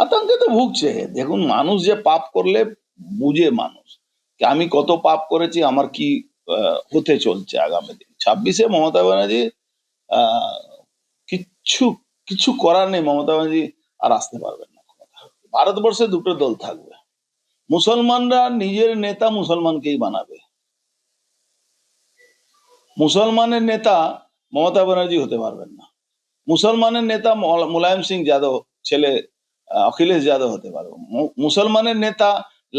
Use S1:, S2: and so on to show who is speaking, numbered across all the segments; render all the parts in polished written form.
S1: আতঙ্কে তো ভুগছে। দেখুন, মানুষ যে পাপ করলে বুঝে মানুষ যে আমি কত পাপ করেছি, আমার কি হতে চলছে আগামী দিন। 26-এ মমতা ব্যানার্জি আহ কিচ্ছু কিছু করার নেই, মমতা ব্যানার্জি আর আসতে পারবেন না ক্ষমতা। ভারতবর্ষে দুটো দল থাকবে, মুসলমানরা নিজের নেতা মুসলমানকেই বানাবে। মুসলমানের নেতা মমতা ব্যানার্জি হতে পারবেন না। মুসলমানের নেতা মুলায়ম সিং যাদব ছেলে অখিলেশ যাদব হতে পারবে। মুসলমানের নেতা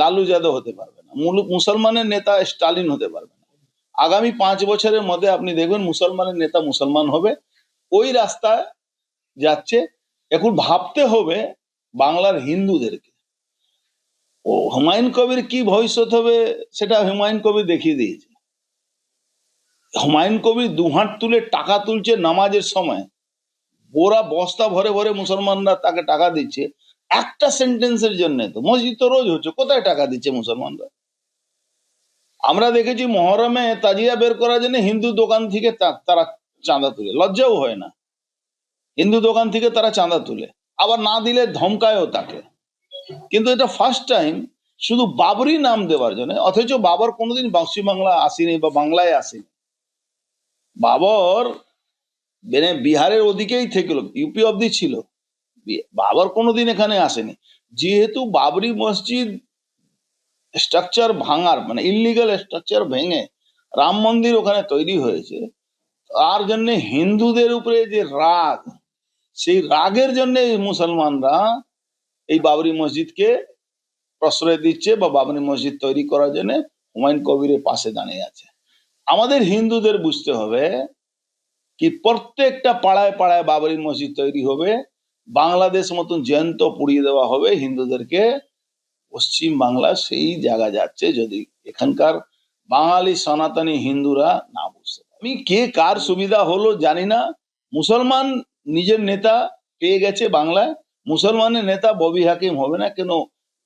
S1: লালু যাদব হতে পারবে না। মুসলমানের নেতা স্টালিন হতে পারবে না। আগামী 5 বছরের মধ্যে আপনি দেখবেন মুসলমানের নেতা মুসলমান হবে। ওই রাস্তায় যাচ্ছে। এখন ভাবতে হবে বাংলার হিন্দুদেরকে। ও হুমায়ুন কবির কি ভবিষ্যৎ হবে সেটা হুমায়ুন কবির দেখিয়ে দিয়েছে। হুমায়ুন কবির দুহাত তুলে টাকা তুলছে নামাজের সময়, ওরা বস্তা ভরে ভরে মুসলমানরা তাকে টাকা দিচ্ছে একটা সেন্টেন্সের জন্য। তো মসজিদ তো রোজ হচ্ছে, কোথায় টাকা দিচ্ছে মুসলমানরা? আমরা দেখেছি মহরমে তাজিয়া বের করার জন্য হিন্দু দোকান থেকে তারা চাঁদা তুলে, লজ্জাও হয় না। হিন্দু দোকান থেকে তারা চাঁদা তুলে, আবার না দিলে ধমকায়ও তাকে। কিন্তু এটা ফার্স্ট টাইম শুধু বাবরি নাম দেওয়ার জন্য, অথচ বাবর কোনোদিন পশ্চিম বাংলা আসেনি বা বাংলায় আসেনি। বাবর বিহারের ওদিকেই থেকে ইউপি অব্দি ছিল, বাবর কোনোদিন এখানে আসেনি। যেহেতু বাবরি মসজিদ স্ট্রাকচার ভাঙার মানে ইলিগাল স্ট্রাকচার ভেঙে রাম মন্দির ওখানে তৈরি হয়েছে, তার জন্য হিন্দুদের উপরে যে রাগ, সেই রাগের জন্য মুসলমানরা এই বাবরি মসজিদকে প্রশ্রয় দিচ্ছে বা বাবরি মসজিদ তৈরি করার জন্য হুমায়ুন কবিরের পাশে দাঁড়িয়ে আছে। আমাদের হিন্দুদের বুঝতে হবে কি প্রত্যেকটা পাড়ায় পাড়ায় বাবরি মসজিদ তৈরি হবে, বাংলাদেশ মতন জ্যান্ত পুড়িয়ে দেওয়া হবে হিন্দুদেরকে। পশ্চিম বাংলা সেই জায়গা যাচ্ছে যদি এখানকার বাঙালি সনাতনী হিন্দুরা না বুঝতে পারে। আমি কে কার সুবিধা হলো জানি না। মুসলমান নিজের নেতা পেয়ে গেছে বাংলায়, মুসলমানের নেতা ববি হাকিম হবে না। কেন?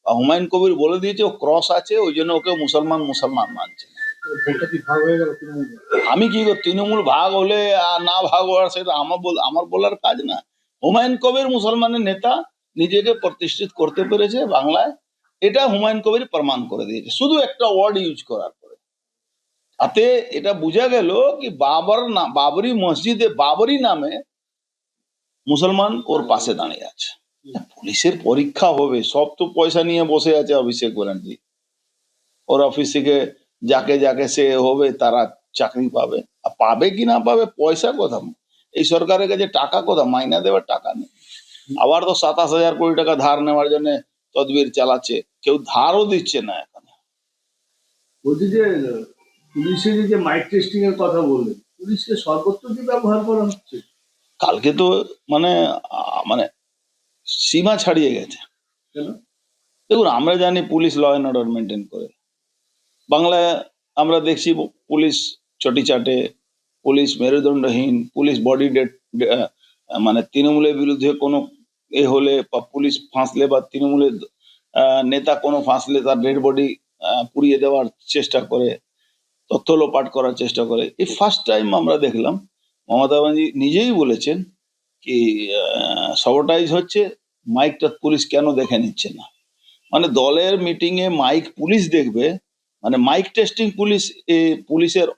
S1: হুমায়ুন কবির বলে দিয়েছে ও ক্রস আছে, ওই জন্য ওকে মুসলমান মুসলমান মানছে। আমি কি তৃণমূল ভাগ হলে আর না ভাগ হওয়ার সেটা আমার বলার কাজ না। হুমায়ুন কবির মুসলমানের নেতা, নিজেকে প্রতিষ্ঠিত করতে পেরেছে বাংলায়, এটা হুমায়ুন কবির প্রমাণ করে দিয়েছে শুধু একটা ওয়ার্ড ইউজ করার পরে। তাতে এটা বোঝা গেল কি বাবরি মসজিদে বাবরি নামে মুসলমান ওর পাশে দাঁড়িয়ে আছে। পুলিশের পরীক্ষা হবে, সব তো পয়সা নিয়ে বসে আছে অভিষেক ব্যানার্জি। ওর অফিস থেকে যাকে যাকে সে হবে তারা চাকরি পাবে, আর পাবে কি না পাবে পয়সা কথা, এই সরকারের কাছে টাকা কথা, মাইনা দেওয়ার টাকা নেই। আবার তো 27,000 কোটি টাকা ধার নেওয়ার জন্য তদবির চালাচ্ছে, কেউ ধারও দিচ্ছে না এখন।
S2: বলছি যে পুলিশের যে মাইক টেস্টিং এর কথা বললেন, পুলিশকে সর্বত্র কি ব্যবহার করা হচ্ছে?
S1: কালকে তো মানে মানে সীমা ছাড়িয়ে গেছে।
S2: কেন?
S1: দেখুন, আমরা জানি police law and order maintain করে। বাংলায় আমরা দেখছি পুলিশ চটি চাটে, পুলিশ মেরুদণ্ডহীন, পুলিশ বডি মানে তৃণমূলের বিরুদ্ধে কোনো হলে বা পুলিশ ফাঁসলে বা তৃণমূলের নেতা কোনো ফাঁসলে তার ডেড বডি পুড়িয়ে দেওয়ার চেষ্টা করে, তথ্য লোপাট করার চেষ্টা করে। এই ফার্স্ট টাইম আমরা দেখলাম মমতা ব্যানার্জি নিজেই বলেছেন কি সবটাইজ হচ্ছে, মাইকটা পুলিশ কেন দেখে নিচ্ছে না। মানে দলের মিটিং এ মাইক পুলিশ দেখবে, মানে মাইক টেস্টিং পুলিশের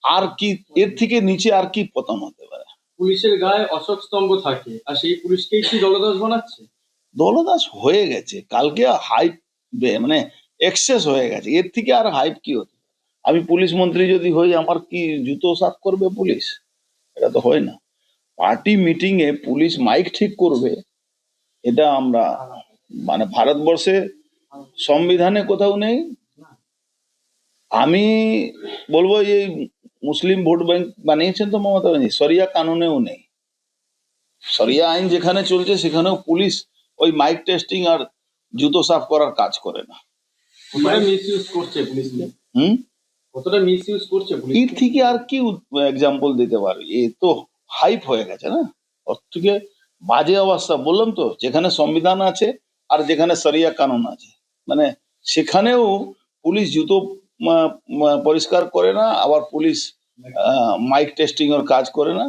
S1: আর কি এর থেকে নিচে আর কি পতন হতে পারে?
S3: পুলিশের গায়ে অশোক স্তম্ভ থাকে, আর সেই পুলিশকেই কি দলদাস বানাচ্ছে?
S1: দলদাস হয়ে গেছে। কালকে হাইপ মানে এক্সেস হয়ে গেছে, এর থেকে আর হাইপ কি হতে? আমি পুলিশ মন্ত্রী যদি হই, আমার কি জুতো সাফ করবে পুলিশ? এটা তো হয় না। পার্টি মিটিং এ পুলিশ মাইক ঠিক করবে, এটা আমরা মানে ভারতবর্ষে সংবিধানে কোথাও নেই। আমি বলবো এই মুসলিম ভোট ব্যাংক বানিয়েছেন তো মমতা ব্যানার্জি, সরিয়া কানুনেও নেই। সরিয়া আইন যেখানে চলছে সেখানেও পুলিশ ওই মাইক টেস্টিং আর জুতো সাফ করার কাজ করে না।
S3: কতটা মিসইউজ করছে পুলিশকে? কতটা মিসইউজ করছে পুলিশ?
S1: এর থেকে আর কি এক্সাম্পল দিতে পারবে? এ তো হাইপ হয়ে গেছে না, ওর থেকে বাজে অবস্থা। বললাম তো, যেখানে সংবিধান আছে আর যেখানে সরিয়া কানুন আছে, মানে সেখানেও পুলিশ জুতো পরিষ্কার করে না, আবার পুলিশ মাইক টেস্টিং এর কাজ করে না।